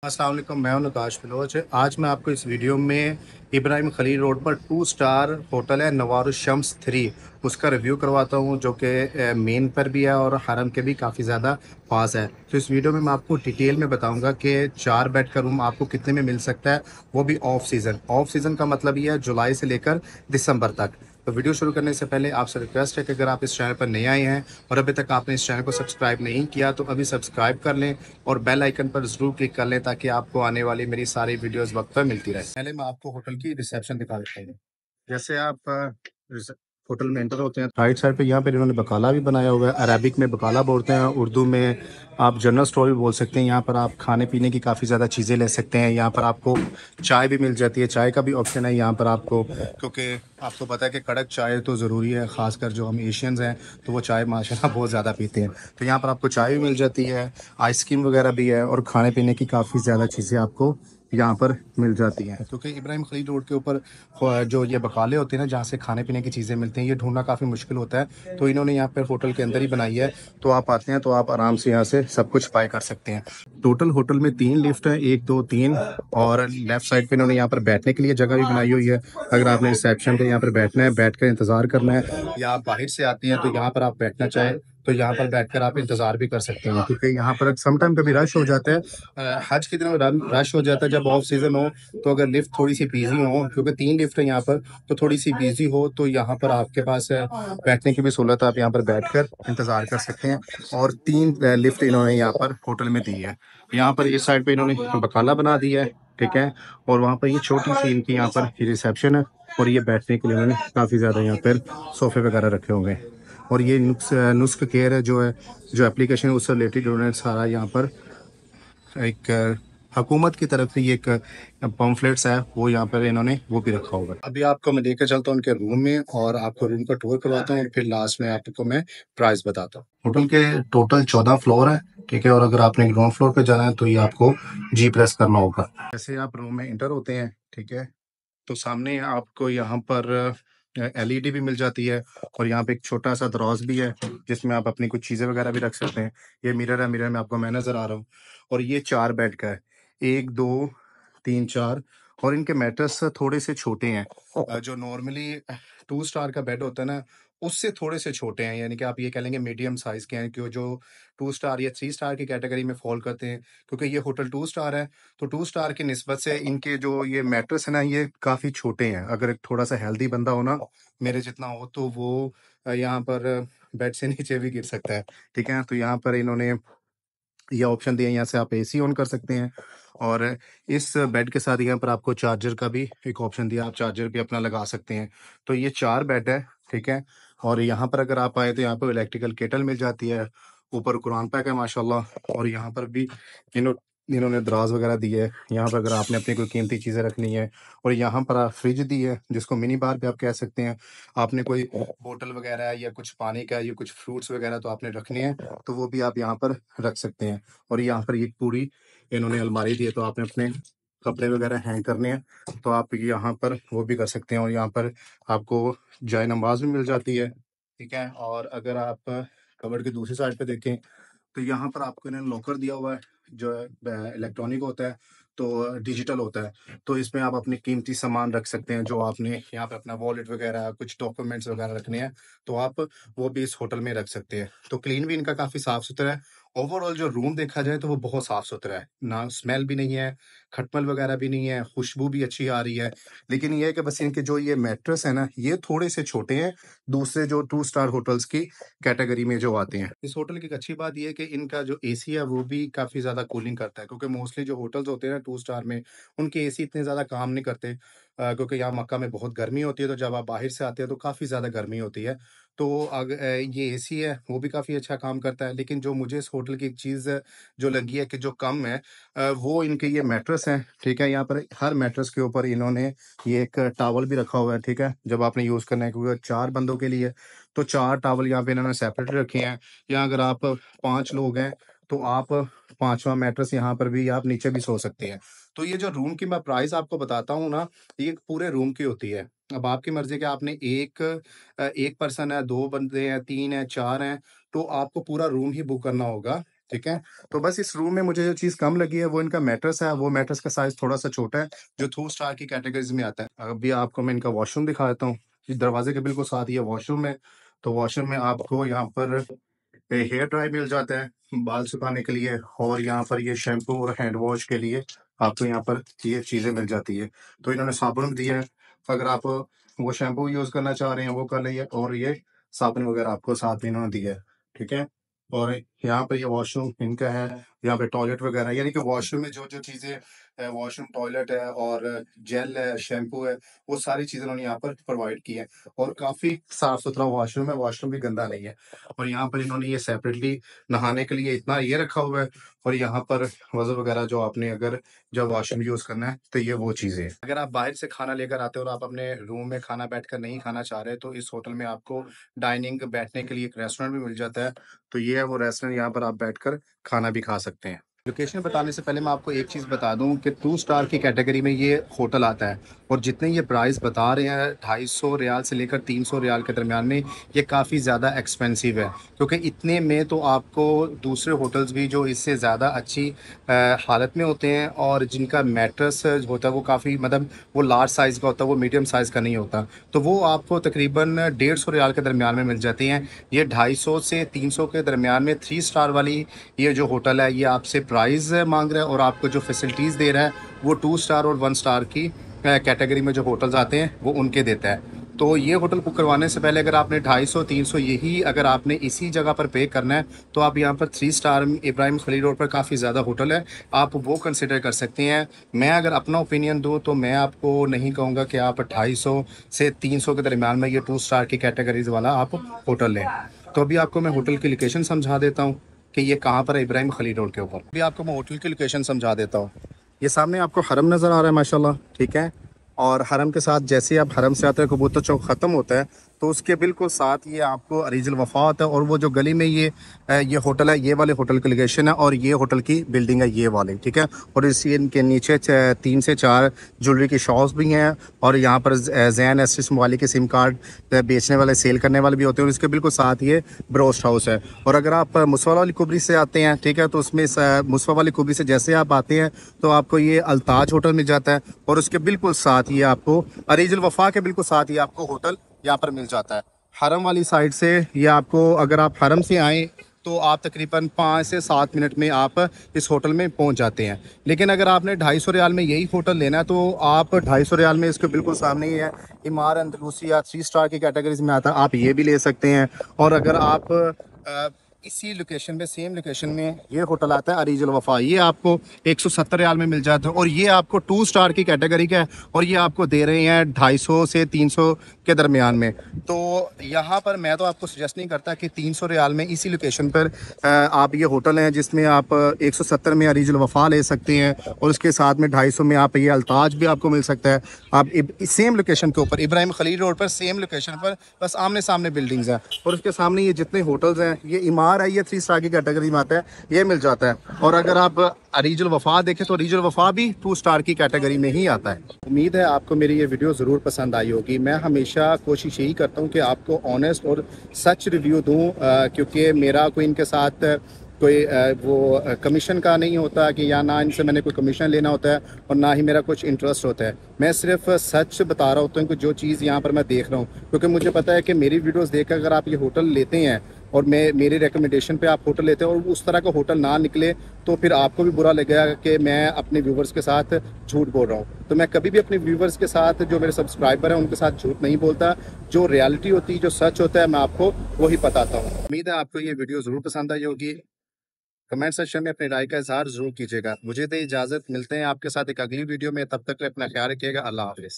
अस्सलाम वालेकुम, मैं हूं नकाश बलोच। आज मैं आपको इस वीडियो में इब्राहिम खलील रोड पर 2 स्टार होटल है नवारुश शम्स 3, उसका रिव्यू करवाता हूं, जो कि मेन पर भी है और हरम के भी काफ़ी ज़्यादा पास है। तो इस वीडियो में मैं आपको डिटेल में बताऊंगा कि 4 बेड का रूम आपको कितने में मिल सकता है, वो भी ऑफ सीज़न। ऑफ सीज़न का मतलब ये है जुलाई से लेकर दिसंबर तक। तो वीडियो शुरू करने से पहले आपसे रिक्वेस्ट है कि अगर आप इस चैनल पर नए आए हैं और अभी तक आपने इस चैनल को सब्सक्राइब नहीं किया तो अभी सब्सक्राइब कर लें और बेल आइकन पर ज़रूर क्लिक कर लें, ताकि आपको आने वाली मेरी सारी वीडियोस वक्त पर मिलती रहे। पहले मैं आपको होटल की रिसेप्शन दिखा देता हूँ। जैसे आप होटल में एंटर होते हैं, राइट साइड पे यहाँ पे इन्होंने बकाला भी बनाया हुआ है। अरबिक में बकाला बोलते हैं, उर्दू में आप जनरल स्टोर भी बोल सकते हैं। यहाँ पर आप खाने पीने की काफ़ी ज़्यादा चीज़ें ले सकते हैं। यहाँ पर आपको चाय भी मिल जाती है, चाय का भी ऑप्शन है यहाँ पर आपको, क्योंकि आपको पता है कि कड़क चाय तो ज़रूरी है, ख़ासकर जो हम एशियंस हैं तो वो चाय माशाल्लाह बहुत ज़्यादा पीते हैं। तो यहाँ पर आपको चाय भी मिल जाती है, आइसक्रीम वगैरह भी है और खाने पीने की काफ़ी ज़्यादा चीज़ें आपको यहाँ पर मिल जाती हैं। क्योंकि इब्राहिम खलील रोड के ऊपर जो ये बकाले होते हैं ना, जहाँ से खाने पीने की चीज़ें मिलती हैं, ये ढूंढना काफ़ी मुश्किल होता है। तो इन्होंने यहाँ पर होटल के अंदर ही बनाई है, तो आप आते हैं तो आप आराम से यहाँ से सब कुछ बाय कर सकते हैं। टोटल होटल में 3 लिफ्ट है, 1 2 3, और लेफ्ट साइड पे इन्होंने यहाँ पर बैठने के लिए जगह भी बनाई हुई है। अगर आपने रिसेप्शन पे यहाँ पर बैठना है, बैठ कर इंतज़ार करना है, या आप बाहर से आती हैं तो यहाँ पर आप बैठना चाहें तो यहाँ पर बैठकर आप इंतज़ार भी कर सकते हैं, क्योंकि यहाँ पर सम टाइम कभी रश हो जाता है। हज के दिनों में रश हो जाता है जब ऑफ सीज़न हो। तो अगर लिफ्ट थोड़ी सी बिजी हो, क्योंकि 3 लिफ्ट है यहाँ पर, तो थोड़ी सी बिजी हो तो यहाँ पर आपके पास बैठने की भी सहूलत है, आप यहाँ पर बैठकर इंतज़ार कर सकते हैं। और 3 लिफ्ट इन्होंने यहाँ पर होटल में दी है। यहाँ पर इस साइड पे इन्होंने बकाला बना दिया है, ठीक है। और वहाँ पर ये छोटी सी इनकी यहाँ पर रिसेप्शन है, और ये बैठने के लिए उन्होंने काफ़ी ज़्यादा यहाँ पर सोफ़े वगैरह रखे होंगे। और ये नुस्ख केयर है जो है, जो एप्लीकेशन है उससे रिलेटेड उन्होंने सारा यहाँ पर एक हुकूमत की तरफ से ये एक पम्फलेट्स है, वो यहाँ पर इन्होंने वो भी रखा होगा। अभी आपको मैं लेकर चलता हूँ उनके रूम में और आपको रूम का टूर करवाता हूँ, और फिर लास्ट में आपको मैं प्राइस बताता हूँ। होटल के टोटल 14 फ्लोर है, ठीक है। और अगर आपने ग्राउंड फ्लोर पे जाना है तो ये आपको जी प्रेस करना होगा। जैसे आप रूम में इंटर होते हैं, ठीक है, तो सामने आपको यहाँ पर एलईडी भी मिल जाती है, और यहाँ पे एक छोटा सा दराज भी है जिसमें आप अपनी कुछ चीज़ें वगैरह भी रख सकते हैं। ये मिरर है, मिरर में आपको मैं नज़र आ रहा हूँ। और ये 4 बेड का है, 1 2 3 4। और इनके मैट्रेस थोड़े से छोटे हैं, जो नॉर्मली 2 स्टार का बेड होता है ना, उससे थोड़े से छोटे हैं। यानी कि आप ये कह लेंगे मीडियम साइज़ के हैं, कि जो 2 स्टार या 3 स्टार की कैटेगरी में फॉल करते हैं। क्योंकि ये होटल 2 स्टार है, तो 2 स्टार की निस्बत से इनके जो ये मैट्रेस है ना, ये काफ़ी छोटे हैं। अगर एक थोड़ा सा हेल्दी बंदा हो ना, मेरे जितना हो, तो वो यहाँ पर बेड से नीचे भी गिर सकता है, ठीक है। तो यहाँ पर इन्होंने ये ऑप्शन दिया है, यहाँ से आप एसी ऑन कर सकते हैं। और इस बेड के साथ यहाँ पर आपको चार्जर का भी एक ऑप्शन दिया, आप चार्जर भी अपना लगा सकते हैं। तो ये 4 बेड है, ठीक है। और यहाँ पर अगर आप आए तो यहाँ पर इलेक्ट्रिकल केटल मिल जाती है, ऊपर कुरान पैक है माशाल्लाह। और यहाँ पर भी इन्हों इन्होंने दराज वगैरह दी है, यहाँ पर अगर आपने अपनी कोई कीमती चीज़ें रखनी है। और यहाँ पर आप फ्रिज दी है, जिसको मिनी बार भी आप कह सकते हैं। आपने कोई बोतल वगैरह या कुछ पानी का या कुछ फ्रूट्स वगैरह तो आपने रखने हैं, तो वो भी आप यहाँ पर रख सकते हैं। और यहाँ पर ये पूरी इन्होंने अलमारी दी है, तो आपने अपने कपड़े वगैरह हैंग करने हैं तो आप यहाँ पर वो भी कर सकते हैं। और यहाँ पर आपको जाय नमाज भी मिल जाती है, ठीक है। और अगर आप कबर्ड की दूसरी साइड पे देखें तो यहाँ पर आपको इन्होंने लॉकर दिया हुआ है, जो इलेक्ट्रॉनिक होता है, तो डिजिटल होता है। तो इसमें आप अपने कीमती सामान रख सकते हैं, जो आपने यहाँ पे अपना वॉलेट वगैरह कुछ डॉक्यूमेंट्स वगैरह रखने हैं, तो आप वो भी इस होटल में रख सकते हैं। तो क्लीन भी इनका काफ़ी साफ़ सुथरा है। ओवरऑल जो रूम देखा जाए तो वो बहुत साफ़ सुथरा है, ना स्मेल भी नहीं है, खटमल वगैरह भी नहीं है, खुशबू भी अच्छी आ रही है। लेकिन ये है कि बस इनके जो ये मैट्रेस है ना, ये थोड़े से छोटे हैं दूसरे जो 2 स्टार होटल्स की कैटेगरी में जो आते हैं। इस होटल की एक अच्छी बात ये है कि इनका जो एसी है वो भी काफ़ी ज़्यादा कूलिंग करता है, क्योंकि मोस्टली जो होटल्स होते हैं ना 2 स्टार में, उनके एसी इतने ज़्यादा काम नहीं करते। क्योंकि यहाँ मक्का में बहुत गर्मी होती है, तो जब आप बाहर से आते हैं तो काफ़ी ज़्यादा गर्मी होती है। तो ये एसी है वो भी काफ़ी अच्छा काम करता है। लेकिन जो मुझे इस होटल की एक चीज़ जो लगी है कि जो कम है, वो इनके ये मैट्रेस हैं, ठीक है। यहाँ पर हर मैट्रेस के ऊपर इन्होंने ये एक टॉवल भी रखा हुआ है, ठीक है। जब आपने यूज़ करना है, क्योंकि 4 बंदों के लिए तो 4 टॉवल यहाँ पे इन्होंने सेपरेट रखे हैं। या अगर आप 5 लोग हैं तो आप 5वां मैट्रेस यहाँ पर भी आप नीचे भी सो सकते हैं। तो ये जो रूम की मैं प्राइस आपको बताता हूँ ना, ये पूरे रूम की होती है। अब आपकी मर्ज़ी है कि आपने 1 पर्सन है, 2 बंदे हैं, 3 हैं, 4 हैं, तो आपको पूरा रूम ही बुक करना होगा। ठीक है? तो बस इस रूम में मुझे जो चीज़ कम लगी है वो इनका मैट्रेस है, वो मैट्रेस का साइज़ थोड़ा-सा छोटा है, जो 2 स्टार की कैटेगरीज़ में आता है। अभी आपको मैं इनका वॉशरूम दिखा देता हूँ। इस दरवाज़े के बिल्कुल साथ ये वॉशरूम है, तो वॉशरूम में आपको यहाँ पर हेयर ड्राई मिल जाता है, बाल सुखाने के लिए और यहाँ पर ये शैम्पू और हैंड वॉश के लिए आपको यहाँ पर ये चीज़ें मिल जाती है। तो इन्होंने साबुन दिया है, अगर आप वो शैम्पू यूज़ करना चाह रहे हैं वो कर लीजिए और ये साबुन वगैरह आपको साथ में इन्होंने दिया है, ठीक है? और यहाँ पे ये वॉशरूम इनका है, यहाँ पे टॉयलेट वगैरह यानी कि वॉशरूम में जो-जो चीज़ें वॉशरूम, टॉयलेट है और जेल है, शैम्पू है, वो सारी चीज़ें उन्होंने यहाँ पर प्रोवाइड की है और काफ़ी साफ-सुथरा वॉशरूम है, वॉशरूम भी गंदा नहीं है। और यहाँ पर इन्होंने ये सेपरेटली नहाने के लिए इतना ये रखा हुआ है और यहाँ पर वज़ू वगैरह जो आपने अगर जब वॉशरूम यूज़ करना है, तो ये वो चीज़ें हैं। अगर आप बाहर से खाना लेकर आते हो और आप अपने रूम में खाना बैठकर नहीं खाना चाह रहे, तो इस होटल में आपको डाइनिंग बैठने के लिए एक रेस्टोरेंट भी मिल जाता है। तो ये है वो रेस्टोरेंट, यहाँ पर आप बैठकर खाना भी खा सकते हैं। लोकेशन बताने से पहले मैं आपको एक चीज़ बता दूँ कि 2 स्टार की कैटेगरी में ये होटल आता है और जितने ये प्राइस बता रहे हैं 250 रियाल से लेकर 300 रियाल के दरमियान में, ये काफ़ी ज़्यादा एक्सपेंसिव है। क्योंकि इतने में तो आपको दूसरे होटल्स भी जो इससे ज़्यादा अच्छी हालत में होते हैं और जिनका मैट्रेस होता है वो काफ़ी मतलब वो लार्ज साइज़ का होता है, वो मीडियम साइज़ का नहीं होता। तो वो आपको तकरीबन 150 रियाल के दरमियान में मिल जाती हैं। ये 250 से 300 के दरमियान में 3 स्टार वाली ये जो होटल है, ये आपसे प्राइस माँग रहा है और आपको जो फैसिलिटीज़ दे रहा है, वो 2 स्टार और 1 स्टार की कैटेगरी में जो होटल्स आते हैं, वो उनके देता है। तो ये होटल बुक करवाने से पहले अगर आपने 250-300 यही अगर आपने इसी जगह पर पे करना है, तो आप यहाँ पर 3 स्टार इब्राहिम खलील रोड पर काफ़ी ज़्यादा होटल है, आप वो कंसिडर कर सकते हैं। मैं अगर अपना ओपिनियन दूँ, तो मैं आपको नहीं कहूँगा कि आप 250 से 300 के दरमियान में ये 2 स्टार की कैटेगरीज़ वाला आप होटल लें। तो अभी आपको मैं होटल की लोकेशन समझा देता हूँ कि ये कहाँ पर है इब्राहिम खलील रोड के ऊपर। अभी आपको मैं होटल की लोकेशन समझा देता हूँ। ये सामने आपको हरम नज़र आ रहा है माशाल्लाह, ठीक है? और हरम के साथ जैसे ही आप हरम से आते हैं कबूतर चौक ख़त्म होता है, तो उसके बिल्कुल साथ ये आपको अरीजुल वफ़ा होता है और वो जो गली में ये होटल है, ये वाले होटल की लोकेशन है और ये होटल की बिल्डिंग है ये वाली, ठीक है? और इसी इनके नीचे 3 से 4 ज्वेलरी की शॉप्स भी हैं और यहाँ पर ज़ैन एसिस मोबाइल के सिम कार्ड बेचने वाले, सेल करने वाले भी होते हैं और इसके बिल्कुल साथ ये ब्रोस्ट हाउस है। और अगर आप मुसवा वाली कुबरी से आते हैं, ठीक है? तो उसमें मुसवा वाली कुबरी से जैसे आप आते हैं, तो आपको ये अल्ताज होटल मिल जाता है और उसके बिल्कुल साथ ये आपको अरीजुल वफ़ा के बिल्कुल साथ ही आपको होटल यहाँ पर मिल जाता है। हरम वाली साइड से ये आपको अगर आप हरम से आएँ, तो आप तकरीबन 5 से 7 मिनट में आप इस होटल में पहुंच जाते हैं। लेकिन अगर आपने 250 रियाल में यही होटल लेना है, तो आप 250 रियाल में इसके बिल्कुल सामने ही है इमार अंदलूसी या 3 स्टार की कैटेगरीज में आता है, आप ये भी ले सकते हैं। और अगर आप इसी लोकेशन पे सेम लोकेशन में ये होटल आता है अरीजुल वफ़ा, ये आपको 170 रियाल में मिल जाता है और ये आपको 2 स्टार की कैटेगरी का है और ये आपको दे रहे हैं 250 से 300 के दरमियान में। तो यहाँ पर मैं तो आपको सजेस्ट नहीं करता कि 300 रियाल में इसी लोकेशन पर आप ये होटल हैं जिसमें आप 170 में अरीजुल वफ़ा ले सकते हैं और उसके साथ में 250 में आप ये अल्ताज भी आपको मिल सकता है। आप सेम लोकेशन के ऊपर इब्राहिम खलील रोड पर सेम लोकेशन पर बस आमने सामने बिल्डिंग्स हैं और उसके सामने ये जितने होटल्स हैं, ये इमार है, ये 3 स्टार की कैटेगरी में आता है, ये मिल जाता है। और अगर आप अरीजुल वफ़ा देखें तो अरीजुल वफ़ा भी 2 स्टार की कैटेगरी में ही आता है। उम्मीद है आपको मेरी ये वीडियो ज़रूर पसंद आई होगी। मैं हमेशा कोशिश यही करता हूँ कि आपको ऑनेस्ट और सच रिव्यू दूँ, क्योंकि मेरा कोई इनके साथ कोई कमीशन का नहीं होता कि या ना इनसे मैंने कोई कमीशन लेना होता है और ना ही मेरा कुछ इंटरेस्ट होता है। मैं सिर्फ सच बता रहा होता हूँ कि जो चीज़ यहाँ पर मैं देख रहा हूँ, क्योंकि मुझे पता है कि मेरी वीडियोस देखकर अगर आप ये होटल लेते हैं और मैं मेरी रिकमेंडेशन पे आप होटल लेते हैं और उस तरह का होटल ना निकले, तो फिर आपको भी बुरा लगेगा कि मैं अपने व्यूवर्स के साथ झूठ बोल रहा हूँ। तो मैं कभी भी अपने व्यूवर्स के साथ, जो मेरे सब्सक्राइबर हैं, उनके साथ झूठ नहीं बोलता। जो रियलिटी होती है, जो सच होता है, मैं आपको वही बताता हूँ। उम्मीद है आपको ये वीडियो ज़रूर पसंद आई होगी। कमेंट सेक्शन में अपनी राय का इज़हार ज़रूर कीजिएगा। मुझे दे इजाज़त, मिलते हैं आपके साथ एक अगली वीडियो में, तब तक के लिए अपना ख्याल रखिएगा। अल्लाह हाफ़िज़।